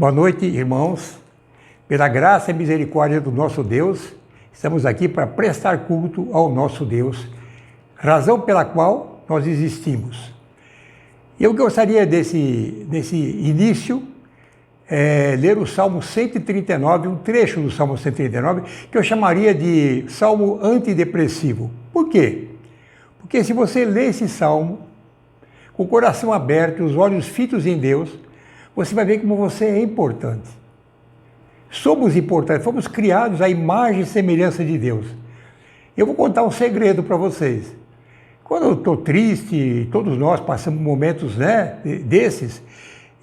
Boa noite, irmãos. Pela graça e misericórdia do nosso Deus, estamos aqui para prestar culto ao nosso Deus, razão pela qual nós existimos. Eu gostaria nesse início, ler o Salmo 139, um trecho do Salmo 139, que eu chamaria de Salmo antidepressivo. Por quê? Porque se você ler esse Salmo, com o coração aberto e os olhos fitos em Deus, você vai ver como você é importante. Somos importantes, fomos criados à imagem e semelhança de Deus. Eu vou contar um segredo para vocês. Quando eu estou triste, todos nós passamos momentos desses,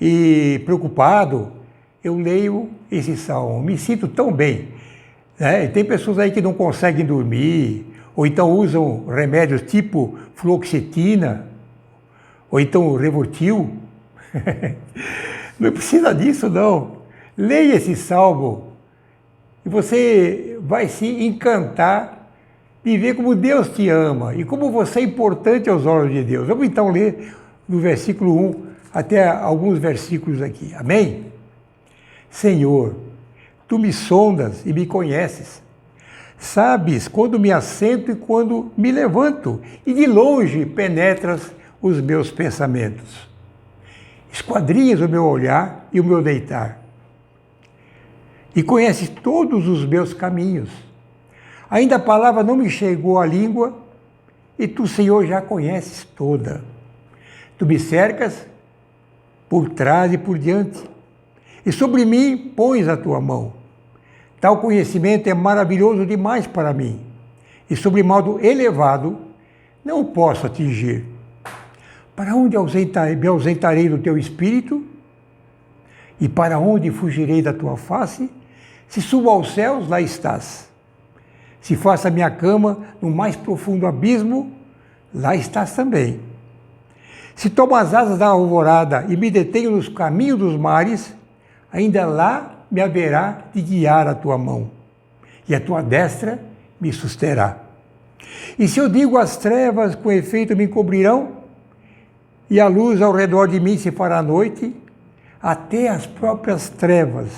e preocupado, eu leio esse salmo, me sinto tão bem. E tem pessoas aí que não conseguem dormir, ou então usam remédios tipo fluoxetina, ou então Revortil. Não precisa disso, não. Leia esse salmo e você vai se encantar de ver como Deus te ama e como você é importante aos olhos de Deus. Vamos então ler do versículo 1 até alguns versículos aqui. Amém? Senhor, Tu me sondas e me conheces. Sabes quando me assento e quando me levanto, e de longe penetras os meus pensamentos. Esquadrinhas o meu olhar e o meu deitar. E conheces todos os meus caminhos. Ainda a palavra não me chegou à língua, e Tu, Senhor, já conheces toda. Tu me cercas por trás e por diante, e sobre mim pões a Tua mão. Tal conhecimento é maravilhoso demais para mim, e sobre modo elevado não o posso atingir. Para onde me ausentarei do Teu Espírito? E para onde fugirei da Tua face? Se subo aos céus, lá estás. Se faço a minha cama no mais profundo abismo, lá estás também. Se tomo as asas da alvorada e me detenho nos caminhos dos mares, ainda lá me haverá de guiar a Tua mão, e a Tua destra me susterá. E se eu digo as trevas com efeito me encobrirão, e a luz ao redor de mim se fará noite, até as próprias trevas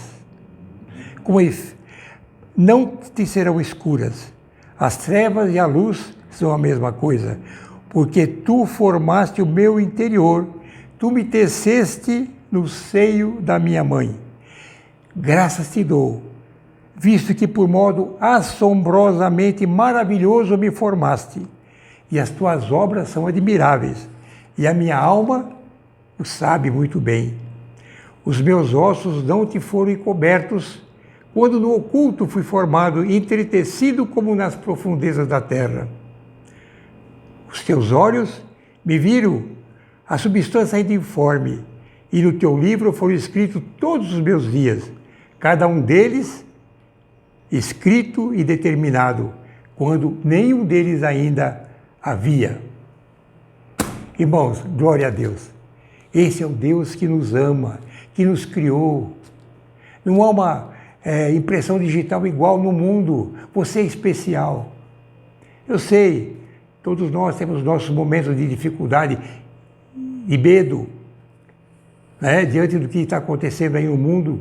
não te serão escuras. As trevas e a luz são a mesma coisa, porque Tu formaste o meu interior, Tu me teceste no seio da minha mãe. Graças Te dou, visto que por modo assombrosamente maravilhoso me formaste, e as Tuas obras são admiráveis, e a minha alma o sabe muito bem. Os meus ossos não Te foram encobertos, quando no oculto fui formado e entretecido como nas profundezas da terra. Os Teus olhos me viram a substância ainda informe, e no Teu livro foram escritos todos os meus dias, cada um deles escrito e determinado, quando nenhum deles ainda havia. Irmãos, glória a Deus. Esse é o Deus que nos ama, que nos criou. Não há uma impressão digital igual no mundo. Você é especial. Eu sei, todos nós temos nossos momentos de dificuldade e medo, diante do que está acontecendo aí no mundo.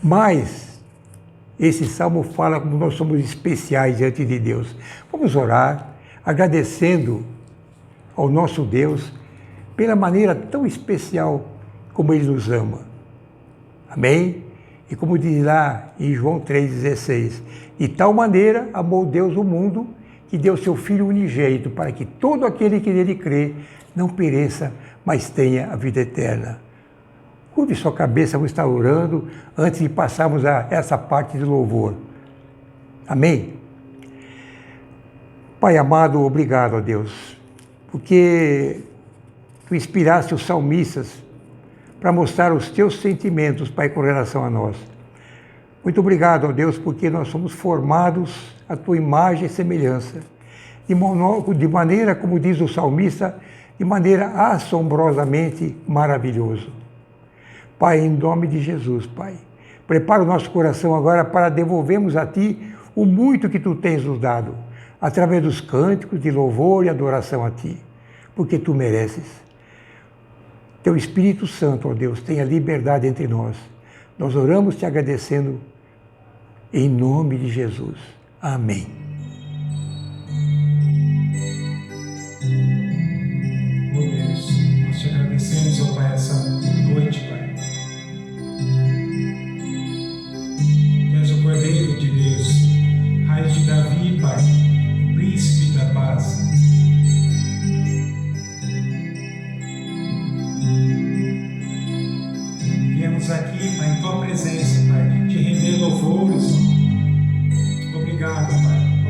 Mas esse salmo fala como nós somos especiais diante de Deus. Vamos orar, agradecendo ao nosso Deus pela maneira tão especial como Ele nos ama. Amém? E como diz lá em João 3,16, de tal maneira amou Deus o mundo, que deu seu Filho unigênito, para que todo aquele que nele crê não pereça, mas tenha a vida eterna. Curve sua cabeça, vamos estar orando antes de passarmos a essa parte de louvor. Amém? Pai amado, obrigado a Deus, porque Tu inspiraste os salmistas para mostrar os Teus sentimentos, Pai, com relação a nós. Muito obrigado, ó Deus, porque nós somos formados à Tua imagem e semelhança, de maneira, como diz o salmista, de maneira assombrosamente maravilhosa. Pai, em nome de Jesus, Pai, prepara o nosso coração agora para devolvermos a Ti o muito que Tu tens nos dado, através dos cânticos de louvor e adoração a Ti, porque Tu mereces. Teu Espírito Santo, ó Deus, tenha liberdade entre nós. Nós oramos te agradecendo em nome de Jesus. Amém. Oh Deus, nós te agradecemos, ó Pai, essa noite, Pai. Tu és o Cordeiro de Deus, Raiz de Davi, Pai, Príncipe da Paz. Viemos aqui, Pai, em Tua presença, Pai, te render louvores. Obrigado, Pai.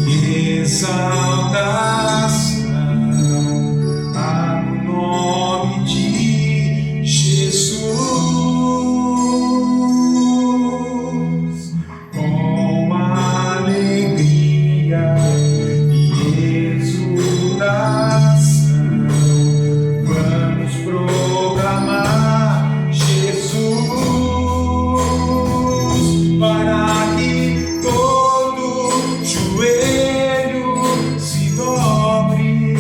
e exaltação ao nome de Jesus. Com alegria e exultação vamos proclamar Jesus, para que todo joelho se dobre,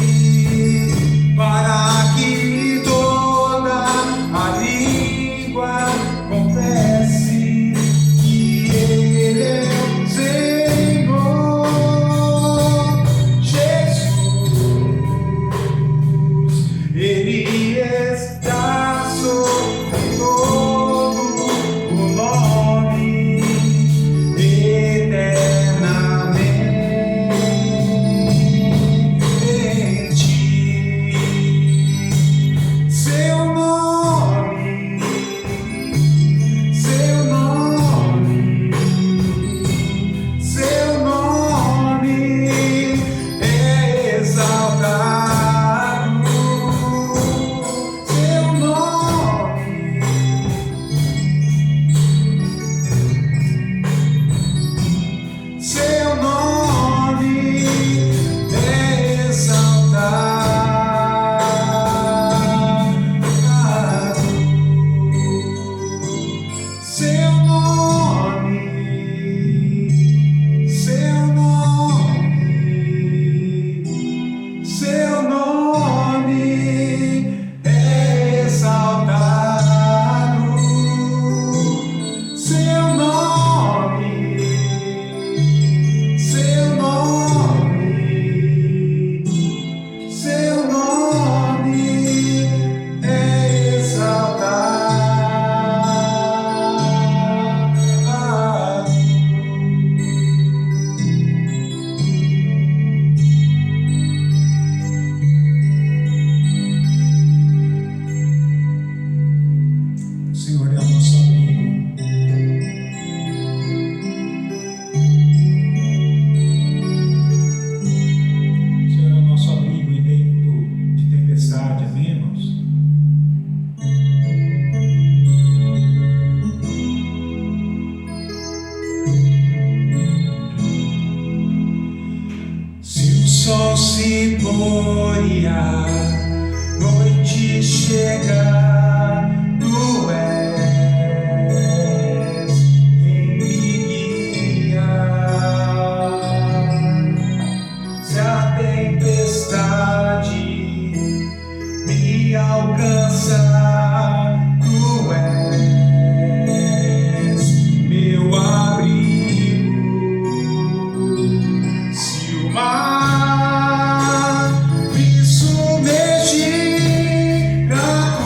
para que toda a língua confesse que Ele é o Senhor. Jesus, Ele está sobre todo o nome, eternamente. Seu nome, seu nome, seu nome é exaltado. Seu nome, seu nome é exaltado. Seu nome, seu nome, seu nome é exaltado. Seu nome, seu nome, seu nome é exaltado. O Senhor é o nosso amigo. O Senhor é o nosso amigo em tempo de tempestade, amém, irmãos? Se o sol se põe, a noite chega, tu és quem me guia. Se a tempestade me alcançar, tu és meu abrigo. Se o mar me submergir, na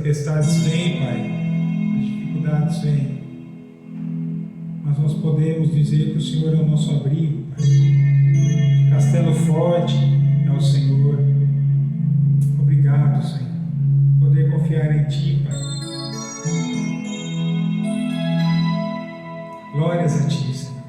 tempestades vêm, Pai, as dificuldades vêm, mas nós podemos dizer que o Senhor é o nosso abrigo, Pai. Castelo forte é o Senhor. Obrigado, Senhor, poder confiar em Ti, Pai. Glórias a Ti, Senhor.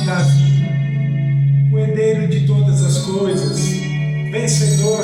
Davi, o herdeiro de todas as coisas, vencedor.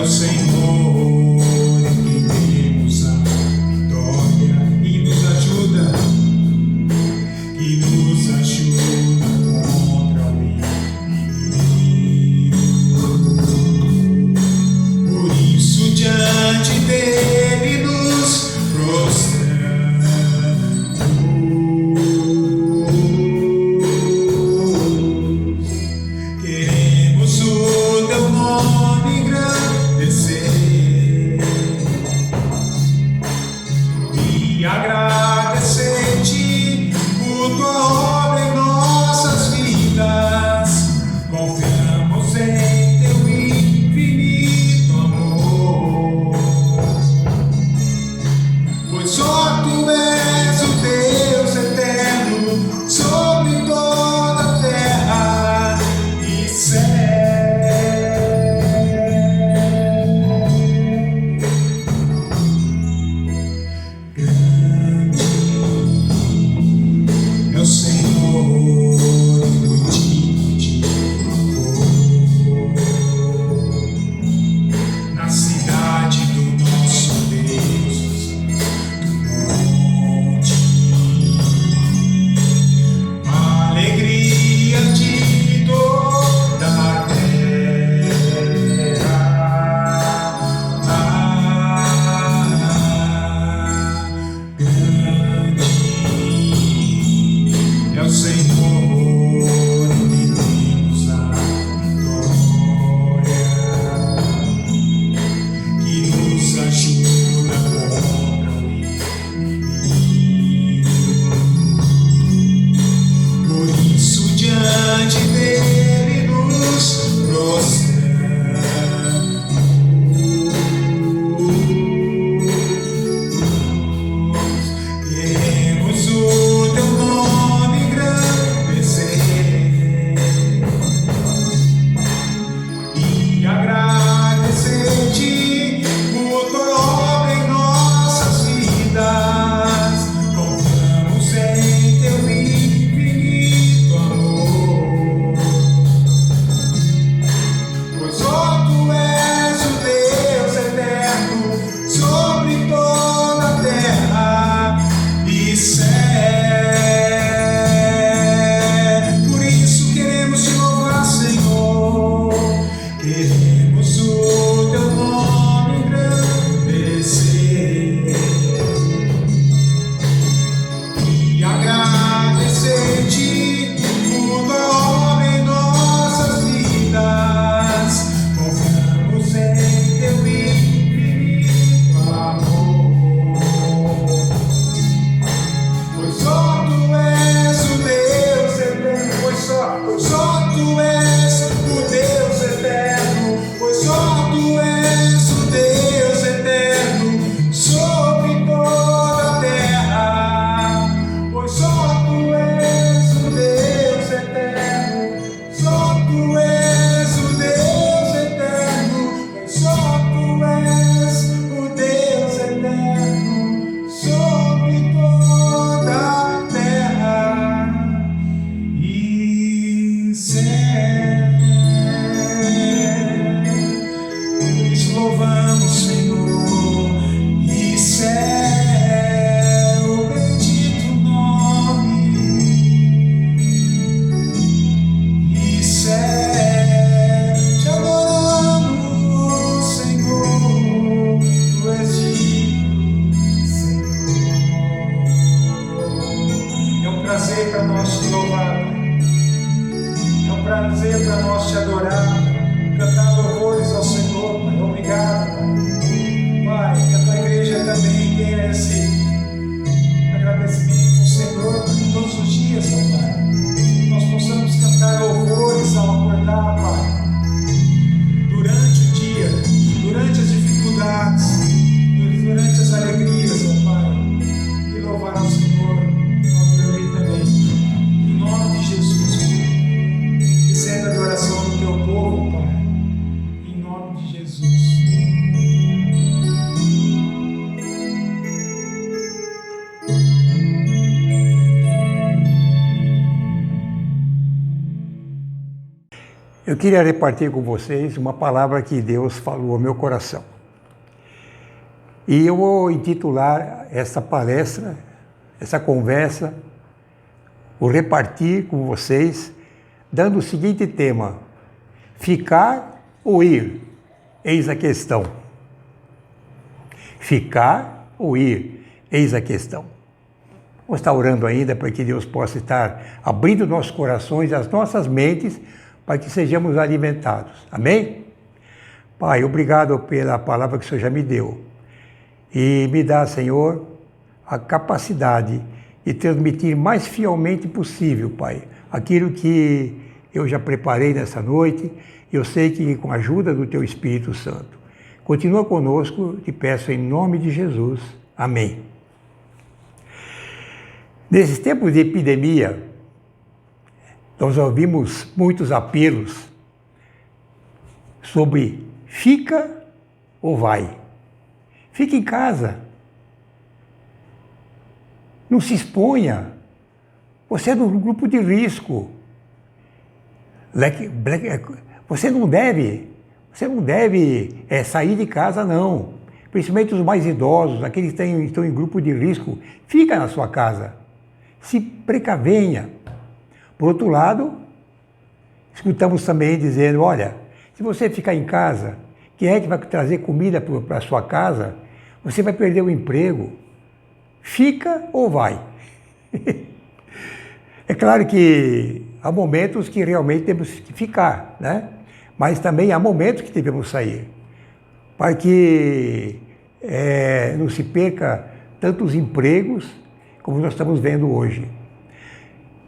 Senhor em quem temos a vitória e nos ajuda contra o inimigo. Por isso diante dele nos prostramos. Queremos o teu nome engrandecer e agradecer-te por tua obra em nossas vidas. Confiamos em teu infinito amor, pois só tu és o Deus eterno sobre toda a terra e céu. Grande é o Senhor e muito de amor. Na cidade do nosso Deus, do monte, a alegria de toda a Eu queria repartir com vocês uma palavra que Deus falou ao meu coração. E eu vou intitular essa palestra, essa conversa, vou repartir com vocês, dando o seguinte tema: ficar ou ir? Eis a questão. Ficar ou ir? Eis a questão. Vamos estar orando ainda para que Deus possa estar abrindo nossos corações e as nossas mentes para que sejamos alimentados. Amém? Pai, obrigado pela palavra que o Senhor já me deu. E me dá, Senhor, a capacidade de transmitir mais fielmente possível, Pai, aquilo que eu já preparei nessa noite. Eu sei que com a ajuda do Teu Espírito Santo. Continua conosco, te peço em nome de Jesus. Amém. Nesses tempos de epidemia, nós ouvimos muitos apelos sobre fica ou vai. Fique em casa. Não se exponha. Você é do grupo de risco. Você não deve sair de casa, não. Principalmente os mais idosos, aqueles que estão em grupo de risco, fica na sua casa. Se precavenha. Por outro lado, escutamos também dizendo, olha, se você ficar em casa, quem é que vai trazer comida para a sua casa? Você vai perder o emprego. Fica ou vai? É claro que há momentos que realmente temos que ficar, né? Mas também há momentos que devemos sair, para que não se perca tantos empregos como nós estamos vendo hoje.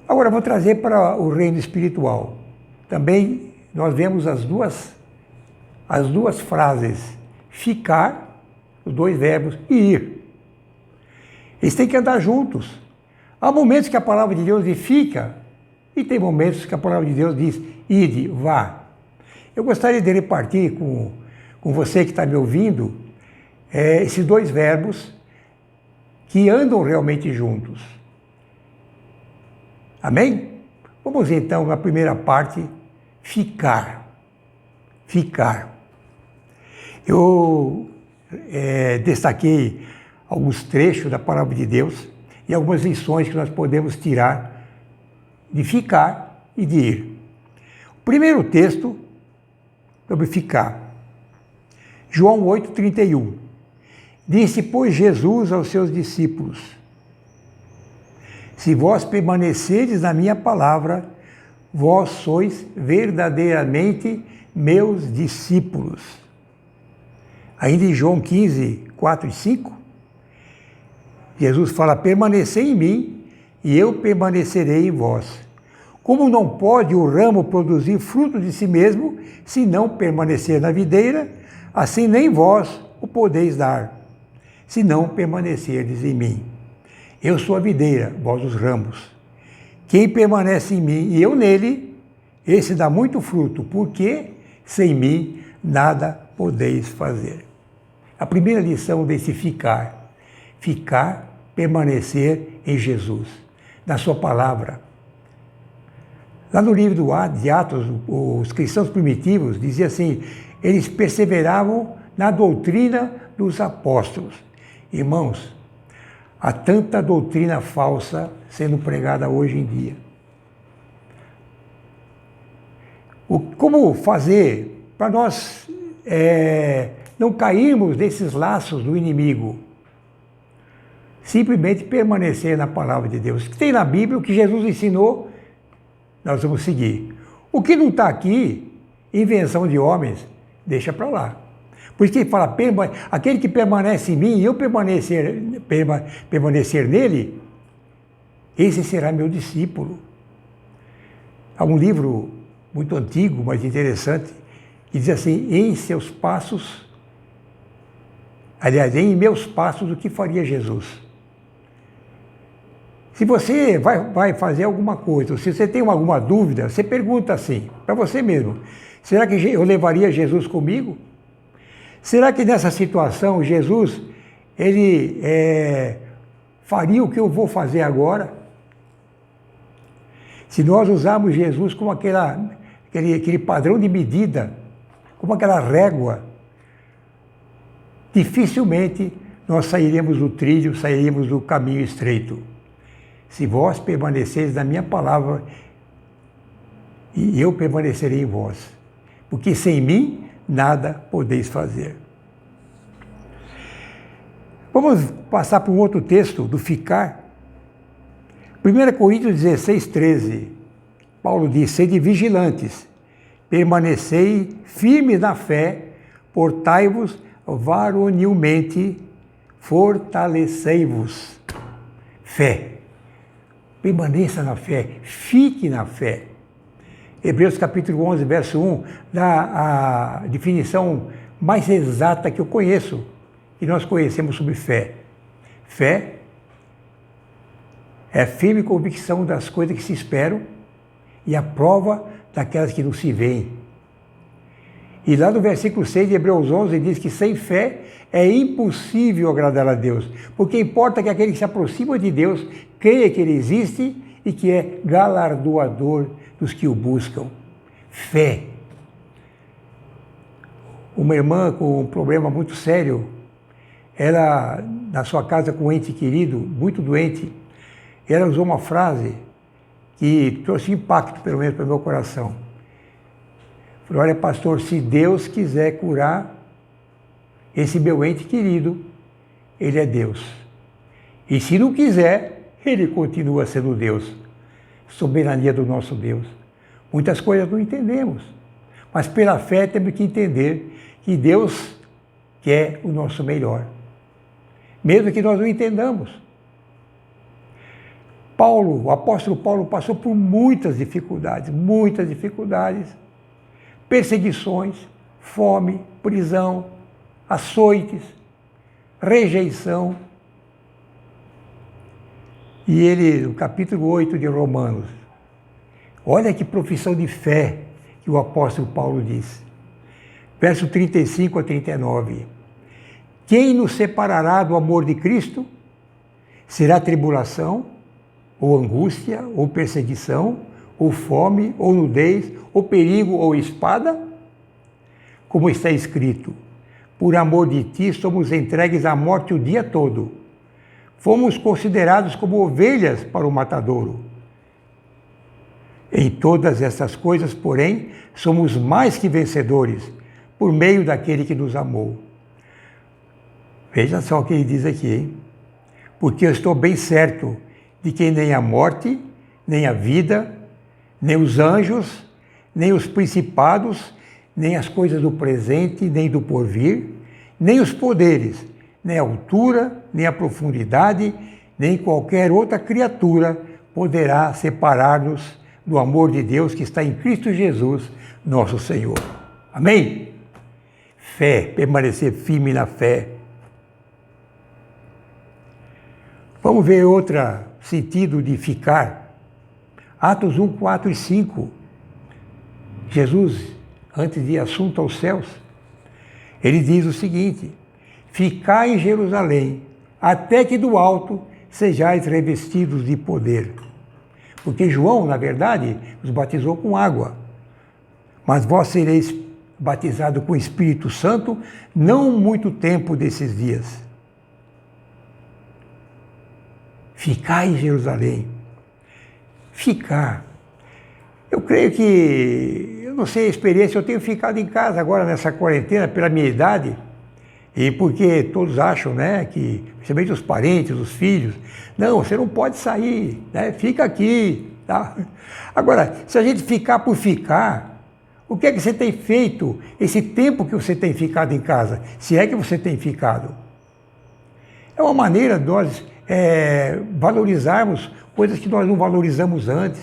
Agora vou trazer para o reino espiritual. Também nós vemos as duas frases, ficar, os dois verbos, e ir. Eles têm que andar juntos. Há momentos que a palavra de Deus diz fica, e tem momentos que a palavra de Deus diz ide, vá. Eu gostaria de repartir com você que está me ouvindo esses dois verbos que andam realmente juntos. Amém? Vamos então na primeira parte, ficar. Ficar. Eu destaquei alguns trechos da palavra de Deus e algumas lições que nós podemos tirar de ficar e de ir. O primeiro texto sobre ficar. João 8,31. Disse, pois, Jesus aos seus discípulos: se vós permanecerdes na minha palavra, vós sois verdadeiramente meus discípulos. Ainda em João 15, 4 e 5, Jesus fala, permanecei em mim e eu permanecerei em vós. Como não pode o ramo produzir fruto de si mesmo, se não permanecer na videira, assim nem vós o podeis dar, se não permanecerdes em mim. Eu sou a videira, vós os ramos. Quem permanece em mim e eu nele, esse dá muito fruto, porque sem mim nada podeis fazer. A primeira lição desse ficar, permanecer em Jesus, na sua palavra. Lá no livro de Atos, os cristãos primitivos diziam assim, eles perseveravam na doutrina dos apóstolos. Irmãos, há tanta doutrina falsa sendo pregada hoje em dia. Como fazer para nós não cairmos nesses laços do inimigo? Simplesmente permanecer na palavra de Deus. O que tem na Bíblia, o que Jesus ensinou, nós vamos seguir. O que não está aqui, invenção de homens, deixa para lá. Por isso que ele fala, aquele que permanece em mim e eu permanecer nele, esse será meu discípulo. Há um livro muito antigo, mas interessante, que diz assim, em seus passos, aliás, em meus passos, o que faria Jesus? Se você vai fazer alguma coisa, ou se você tem alguma dúvida, você pergunta assim, para você mesmo, será que eu levaria Jesus comigo? Será que nessa situação Jesus, ele faria o que eu vou fazer agora? Se nós usarmos Jesus como aquele padrão de medida, como aquela régua, dificilmente nós sairemos do trilho, sairemos do caminho estreito. Se vós permaneceres na minha palavra, e eu permanecerei em vós, porque sem mim nada podeis fazer. Vamos passar para um outro texto do ficar. 1 Coríntios 16, 13. Paulo diz: sede vigilantes, permanecei firmes na fé, portai-vos varonilmente, fortalecei-vos. Fé. Permaneça na fé, fique na fé. Hebreus capítulo 11, verso 1, dá a definição mais exata que eu conheço, que nós conhecemos sobre fé. Fé é a firme convicção das coisas que se esperam e a prova daquelas que não se veem. E lá no versículo 6 de Hebreus 11 diz que sem fé é impossível agradar a Deus, porque importa que aquele que se aproxima de Deus creia que Ele existe e que é galardoador dos que o buscam. Fé. Uma irmã com um problema muito sério, ela, na sua casa com um ente querido, muito doente, ela usou uma frase que trouxe impacto, pelo menos, para o meu coração. Falou: olha, pastor, se Deus quiser curar esse meu ente querido, Ele é Deus. E se não quiser, Ele continua sendo Deus. Soberania do nosso Deus. Muitas coisas não entendemos, mas pela fé temos que entender que Deus quer o nosso melhor, mesmo que nós não entendamos. O apóstolo Paulo passou por muitas dificuldades, perseguições, fome, prisão, açoites, rejeição. E ele, no capítulo 8 de Romanos, olha que profissão de fé que o apóstolo Paulo diz. Verso 35 a 39. Quem nos separará do amor de Cristo? Será tribulação, ou angústia, ou perseguição, ou fome, ou nudez, ou perigo, ou espada? Como está escrito: por amor de ti somos entregues à morte o dia todo. Fomos considerados como ovelhas para o matadouro. Em todas essas coisas, porém, somos mais que vencedores, por meio daquele que nos amou. Veja só o que ele diz aqui, hein? Porque eu estou bem certo de que nem a morte, nem a vida, nem os anjos, nem os principados, nem as coisas do presente, nem do porvir, nem os poderes, nem a altura, nem a profundidade, nem qualquer outra criatura poderá separar-nos do amor de Deus que está em Cristo Jesus, nosso Senhor. Amém? Fé, permanecer firme na fé. Vamos ver outro sentido de ficar. Atos 1, 4 e 5. Jesus, antes de ir assunto aos céus, ele diz o seguinte: ficai em Jerusalém, até que do alto sejais revestidos de poder. Porque João, na verdade, os batizou com água. Mas vós sereis batizados com o Espírito Santo, não muito tempo desses dias. Ficai em Jerusalém. Ficar. Eu creio que, eu não sei a experiência, eu tenho ficado em casa agora nessa quarentena pela minha idade, e porque todos acham, né, que, principalmente os parentes, os filhos, não, você não pode sair, né, fica aqui, tá? Agora, se a gente ficar por ficar, o que é que você tem feito esse tempo que você tem ficado em casa, se é que você tem ficado? É uma maneira de nós valorizarmos coisas que nós não valorizamos antes,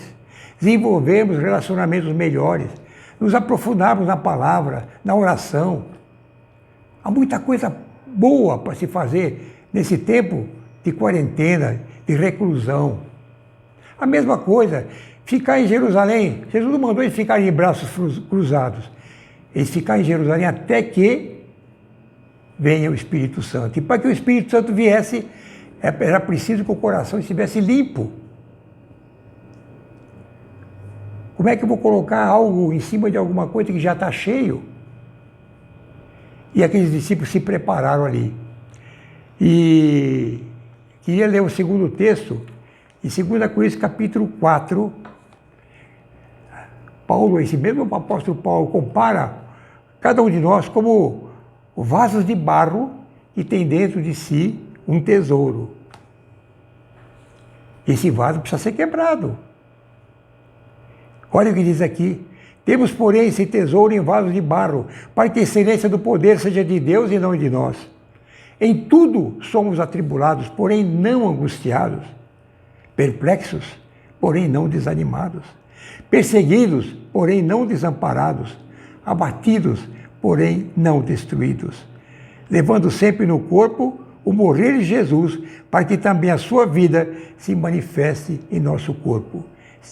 desenvolvermos relacionamentos melhores, nos aprofundarmos na palavra, na oração. Há muita coisa boa para se fazer nesse tempo de quarentena, de reclusão. A mesma coisa, ficar em Jerusalém. Jesus não mandou eles ficarem de braços cruzados. Eles ficaram em Jerusalém até que venha o Espírito Santo. E para que o Espírito Santo viesse, era preciso que o coração estivesse limpo. Como Como é que eu vou colocar algo em cima de alguma coisa que já está cheio? E aqueles discípulos se prepararam ali. E queria ler o segundo texto, em 2 Coríntios capítulo 4, Paulo, esse mesmo apóstolo Paulo, compara cada um de nós como vasos de barro que tem dentro de si um tesouro. Esse vaso precisa ser quebrado. Olha o que diz aqui. Temos, porém, esse tesouro em vasos de barro, para que a excelência do poder seja de Deus e não de nós. Em tudo somos atribulados, porém não angustiados, perplexos, porém não desanimados, perseguidos, porém não desamparados, abatidos, porém não destruídos, levando sempre no corpo o morrer de Jesus, para que também a sua vida se manifeste em nosso corpo.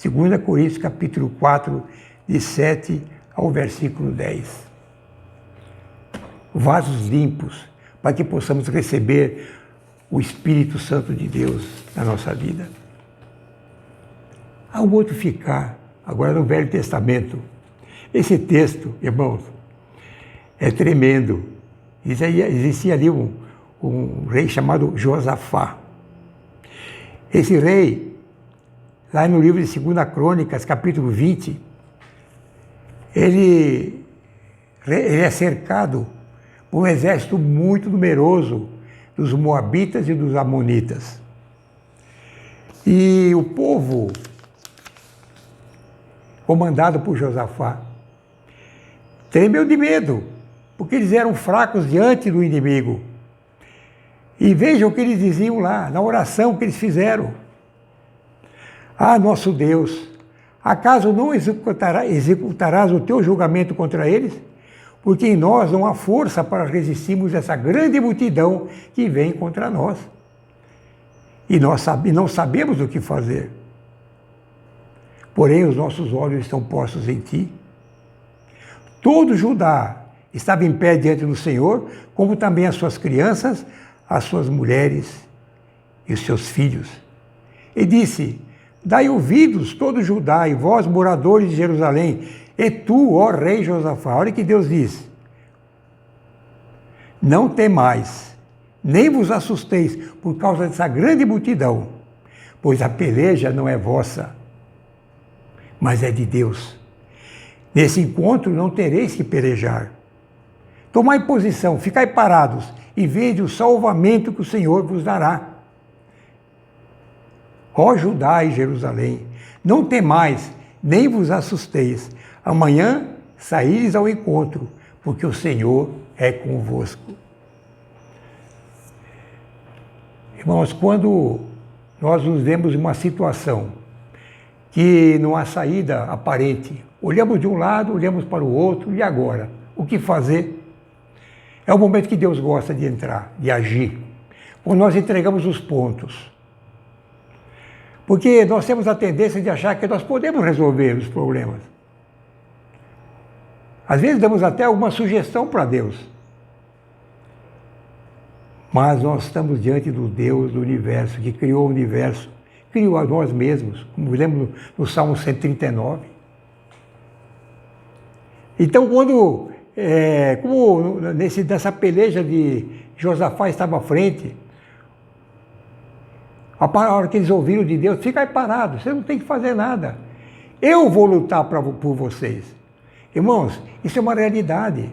2 Coríntios capítulo 4, de 7 ao versículo 10. Vasos limpos, para que possamos receber o Espírito Santo de Deus na nossa vida. Ao mortificar, agora no Velho Testamento, esse texto, irmãos, é tremendo. Existia ali um rei chamado Josafá. Esse rei, lá no livro de 2 Crônicas, capítulo 20, ele é cercado por um exército muito numeroso dos Moabitas e dos Amonitas. E o povo, comandado por Josafá, tremeu de medo, porque eles eram fracos diante do inimigo. E vejam o que eles diziam lá, na oração que eles fizeram. Ah, nosso Deus, acaso não executarás o teu julgamento contra eles? Porque em nós não há força para resistirmos essa grande multidão que vem contra nós. E nós não sabemos o que fazer. Porém, os nossos olhos estão postos em ti. Todo Judá estava em pé diante do Senhor, como também as suas crianças, as suas mulheres e os seus filhos. E disse: dai ouvidos, todo Judá, e vós, moradores de Jerusalém, e tu, ó rei Josafá. Olha o que Deus diz: não temais, nem vos assusteis por causa dessa grande multidão, pois a peleja não é vossa, mas é de Deus. Nesse encontro não tereis que pelejar. Tomai posição, ficai parados, e vede o salvamento que o Senhor vos dará. Ó Judá e Jerusalém, não temais, nem vos assusteis. Amanhã saíres ao encontro, porque o Senhor é convosco. Irmãos, quando nós nos vemos em uma situação que não há saída aparente, olhamos de um lado, olhamos para o outro, e agora? O que fazer? É o momento que Deus gosta de entrar, de agir, quando nós entregamos os pontos. Porque nós temos a tendência de achar que nós podemos resolver os problemas. Às vezes damos até alguma sugestão para Deus. Mas nós estamos diante do Deus do universo, que criou o universo, criou a nós mesmos, como lemos no Salmo 139. Então, como nessa peleja de Josafá estava à frente, a hora que eles ouviram de Deus: fica aí parado, você não tem que fazer nada. Eu vou lutar por vocês. Irmãos, isso é uma realidade.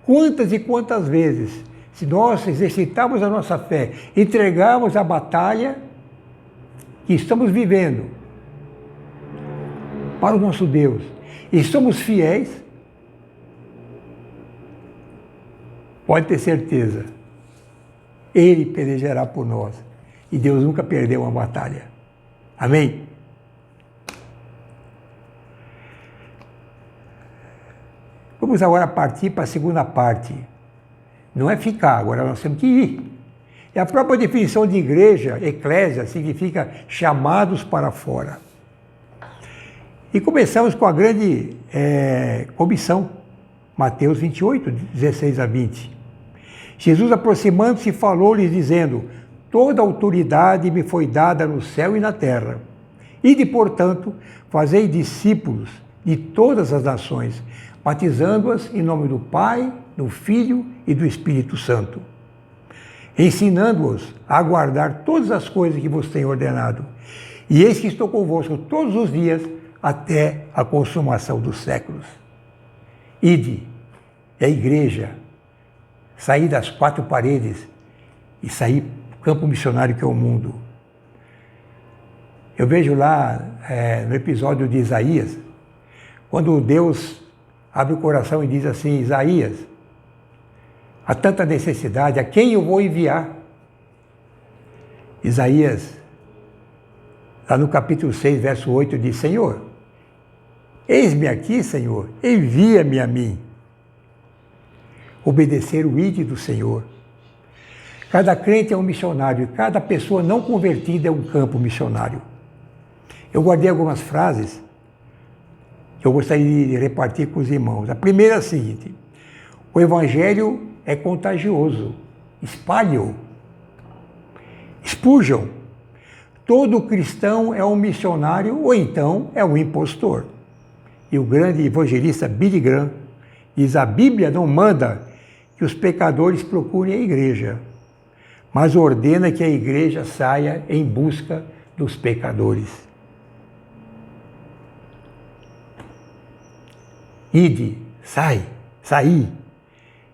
Quantas e quantas vezes, se nós exercitarmos a nossa fé, entregarmos a batalha que estamos vivendo para o nosso Deus, e somos fiéis, pode ter certeza, Ele pelejará por nós. E Deus nunca perdeu uma batalha. Amém? Vamos agora partir para a segunda parte. Não é ficar, agora nós temos que ir. E a própria definição de igreja, eclésia, significa chamados para fora. E começamos com a grande comissão, Mateus 28, 16 a 20. Jesus, aproximando-se, falou-lhes, dizendo: toda autoridade me foi dada no céu e na terra. Ide, portanto, fazei discípulos de todas as nações, batizando-as em nome do Pai, do Filho e do Espírito Santo, ensinando-os a guardar todas as coisas que vos tenho ordenado. E eis que estou convosco todos os dias até a consumação dos séculos. Ide, é a igreja, sair das quatro paredes e sair para o campo missionário que é o mundo. Eu vejo lá no episódio de Isaías, quando Deus abre o coração e diz assim: Isaías, há tanta necessidade, a quem eu vou enviar? Isaías, lá no capítulo 6, verso 8, diz: Senhor, eis-me aqui, Senhor, envia-me a mim. Obedecer o ide do Senhor. Cada crente é um missionário, e cada pessoa não convertida é um campo missionário. Eu guardei algumas frases que eu gostaria de repartir com os irmãos. A primeira é a seguinte: o Evangelho é contagioso, espalhe-o, Spurgeon: todo cristão é um missionário ou então é um impostor. E o grande evangelista Billy Graham diz: a Bíblia não manda que os pecadores procurem a igreja, mas ordena que a igreja saia em busca dos pecadores. Ide, saí.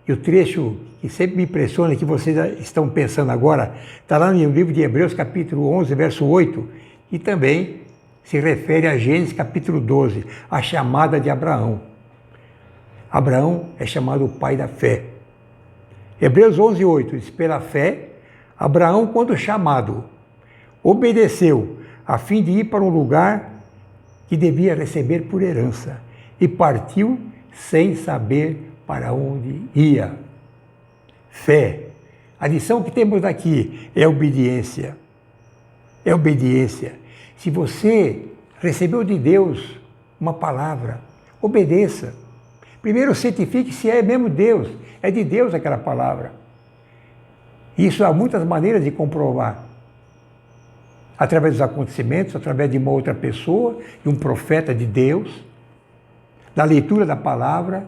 E o trecho que sempre me impressiona, que vocês estão pensando agora, está lá no livro de Hebreus, capítulo 11, verso 8, que também se refere a Gênesis, capítulo 12, a chamada de Abraão. Abraão é chamado o pai da fé. Hebreus 11, 8 diz: pela fé, Abraão, quando chamado, obedeceu, a fim de ir para um lugar que devia receber por herança, e partiu sem saber para onde ia. Fé. A lição que temos aqui é obediência. É obediência. Se você recebeu de Deus uma palavra, obedeça. Primeiro certifique se é mesmo Deus, é de Deus aquela palavra. Isso há muitas maneiras de comprovar. Através dos acontecimentos, através de uma outra pessoa, de um profeta de Deus, da leitura da palavra,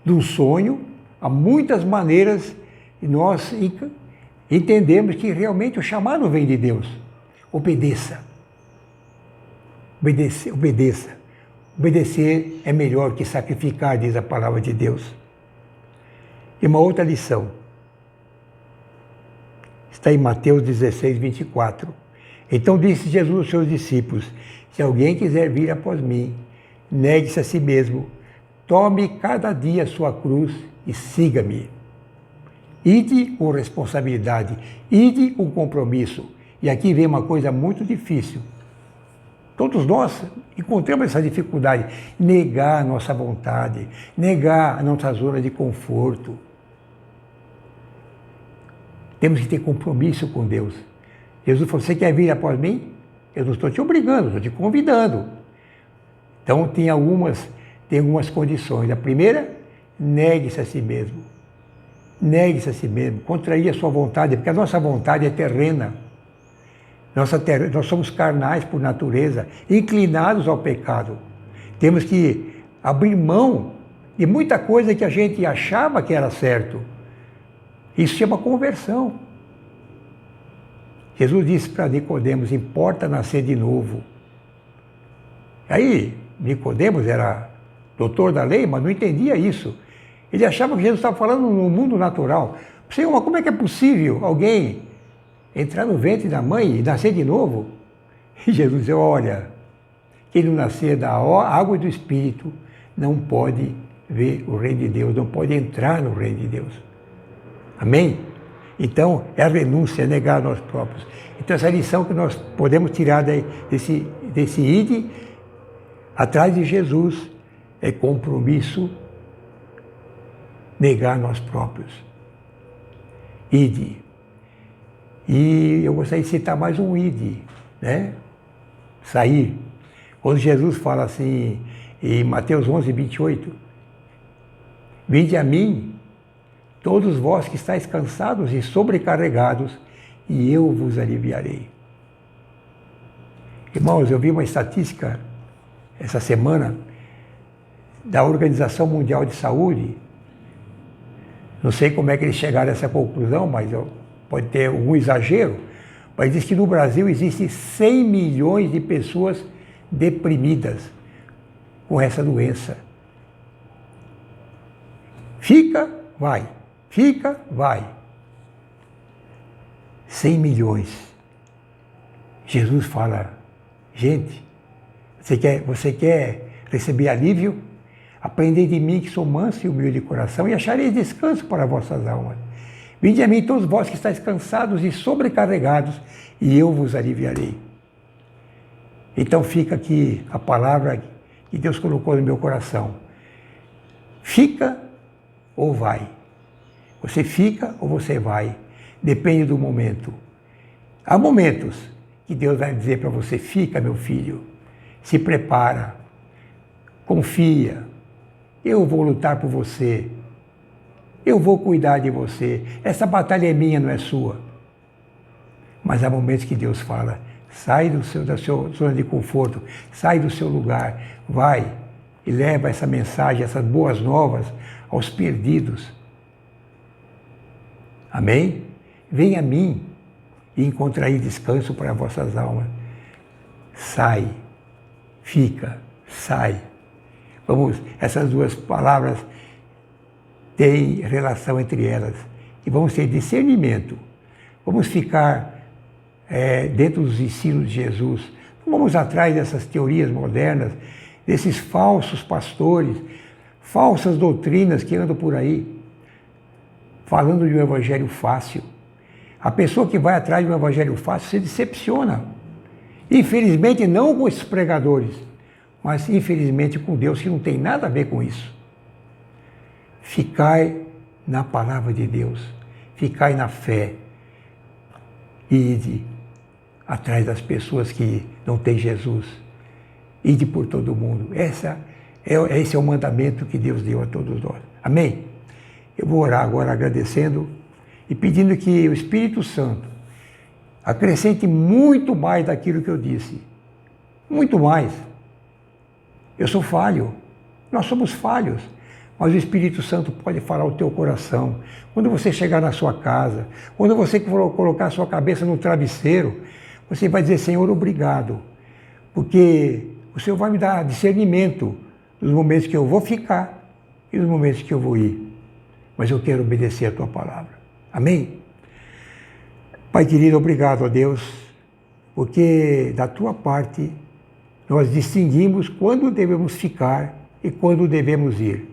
de um sonho. Há muitas maneiras e nós entendemos que realmente o chamado vem de Deus. Obedeça. Obedeça. Obedecer é melhor que sacrificar, diz a palavra de Deus. E uma outra lição. Está em Mateus 16, 24. Então disse Jesus aos seus discípulos: se alguém quiser vir após mim, negue-se a si mesmo, tome cada dia a sua cruz e siga-me. Ide com responsabilidade, ide com compromisso. E aqui vem uma coisa muito difícil. Todos nós encontramos essa dificuldade, negar a nossa vontade, negar a nossa zona de conforto. Temos que ter compromisso com Deus. Jesus falou: você quer vir após mim? Eu não estou te obrigando, estou te convidando. Então tem algumas condições. A primeira, negue-se a si mesmo. Negue-se a si mesmo, contrair a sua vontade, porque a nossa vontade é terrena. Nós somos carnais por natureza, inclinados ao pecado. Temos que abrir mão de muita coisa que a gente achava que era certo. Isso chama conversão. Jesus disse para Nicodemos: importa nascer de novo. Aí Nicodemos era doutor da lei, mas não entendia isso. Ele achava que Jesus estava falando no mundo natural. Senhor, mas como é que é possível alguém entrar no ventre da mãe e nascer de novo? E Jesus disse: olha, quem não nascer da água e do Espírito não pode ver o reino de Deus, não pode entrar no reino de Deus. Amém? Então, é a renúncia, é negar a nós próprios. Então, essa lição que nós podemos tirar desse ide atrás de Jesus é compromisso, negar nós próprios. Ide. E eu gostaria de citar mais um ide, né? Sair. Quando Jesus fala assim, em Mateus 11, 28, vinde a mim, todos vós que estáis cansados e sobrecarregados, e eu vos aliviarei. Irmãos, eu vi uma estatística essa semana da Organização Mundial de Saúde, não sei como é que eles chegaram a essa conclusão, mas pode ter algum exagero, mas diz que no Brasil existem 100 milhões de pessoas deprimidas com essa doença. Fica, vai. Fica, vai. 100 milhões. Jesus fala, gente, você quer receber alívio? Aprendei de mim que sou manso e humilde de coração e achareis descanso para vossas almas. Vinde a mim todos vós que estáis cansados e sobrecarregados e eu vos aliviarei. Então fica aqui a palavra que Deus colocou no meu coração. Fica ou vai? Você fica ou você vai? Depende do momento. Há momentos que Deus vai dizer para você, fica, meu filho, se prepara, confia, eu vou lutar por você, eu vou cuidar de você, essa batalha é minha, não é sua. Mas há momentos que Deus fala, sai da sua zona de conforto, sai do seu lugar, vai e leva essa mensagem, essas boas novas aos perdidos. Amém? Venha a mim e encontrarei descanso para vossas almas. Sai, fica, sai. Vamos, essas duas palavras têm relação entre elas. E vamos ter discernimento. Vamos ficar dentro dos ensinos de Jesus. Não vamos atrás dessas teorias modernas, desses falsos pastores, falsas doutrinas que andam por aí, falando de um evangelho fácil. A pessoa que vai atrás de um evangelho fácil se decepciona. Infelizmente, não com esses pregadores, mas infelizmente com Deus, que não tem nada a ver com isso. Ficai na palavra de Deus, ficai na fé e ide atrás das pessoas que não têm Jesus. Ide por todo mundo. Esse é o mandamento que Deus deu a todos nós. Amém? Eu vou orar agora agradecendo e pedindo que o Espírito Santo acrescente muito mais daquilo que eu disse. Muito mais. Eu sou falho. Nós somos falhos. Mas o Espírito Santo pode falar ao teu coração. Quando você chegar na sua casa, quando você for colocar a sua cabeça no travesseiro, você vai dizer, Senhor, obrigado. Porque o Senhor vai me dar discernimento nos momentos que eu vou ficar e nos momentos que eu vou ir. Mas eu quero obedecer a tua palavra. Amém? Pai querido, obrigado a Deus, porque da tua parte nós distinguimos quando devemos ficar e quando devemos ir.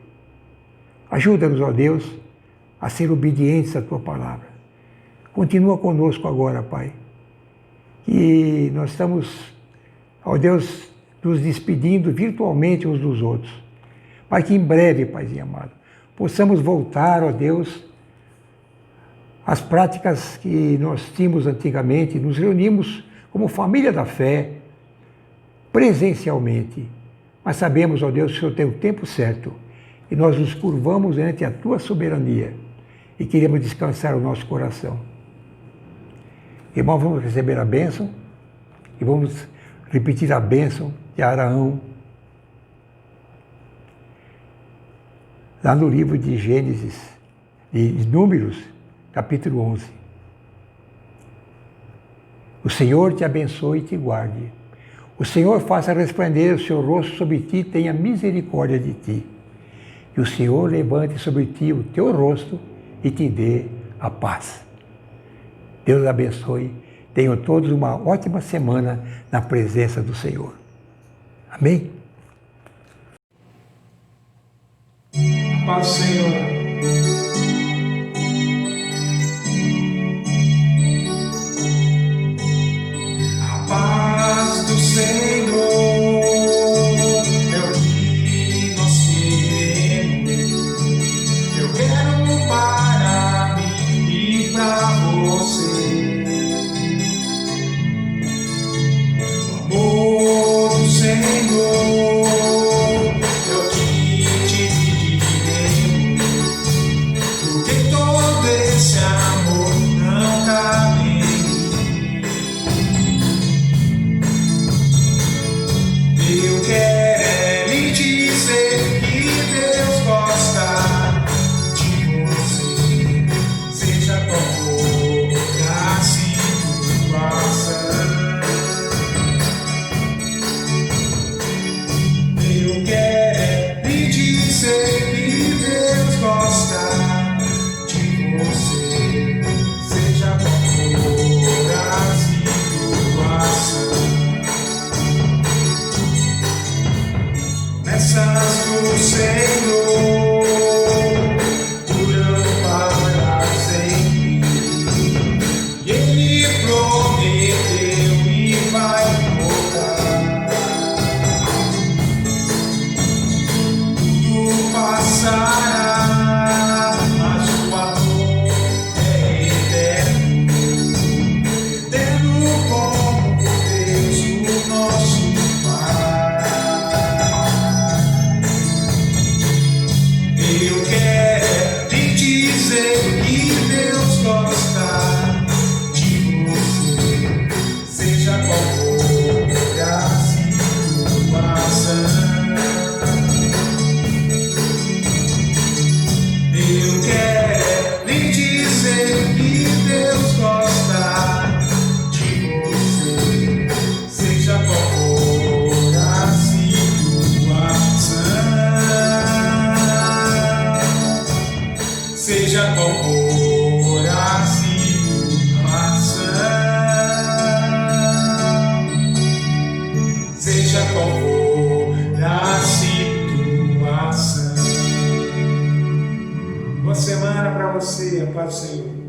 Ajuda-nos, ó Deus, a ser obedientes à tua palavra. Continua conosco agora, Pai. E nós estamos, ó Deus, nos despedindo virtualmente uns dos outros. Pai, que em breve, Paizinho amado, possamos voltar, ó Deus, às práticas que nós tínhamos antigamente, nos reunimos como família da fé, presencialmente. Mas sabemos, ó Deus, que o Senhor tem o tempo certo e nós nos curvamos ante a tua soberania e queremos descansar o nosso coração. Irmão, vamos receber a bênção e vamos repetir a bênção de Araão, lá no livro de Gênesis, de Números, capítulo 11. O Senhor te abençoe e te guarde. O Senhor faça resplandecer o seu rosto sobre ti e tenha misericórdia de ti. E o Senhor levante sobre ti o teu rosto e te dê a paz. Deus abençoe. Tenham todos uma ótima semana na presença do Senhor. Amém? A paz do Senhor. qual for a situação, seja qual for a situação. Boa semana para você, a paz do Senhor.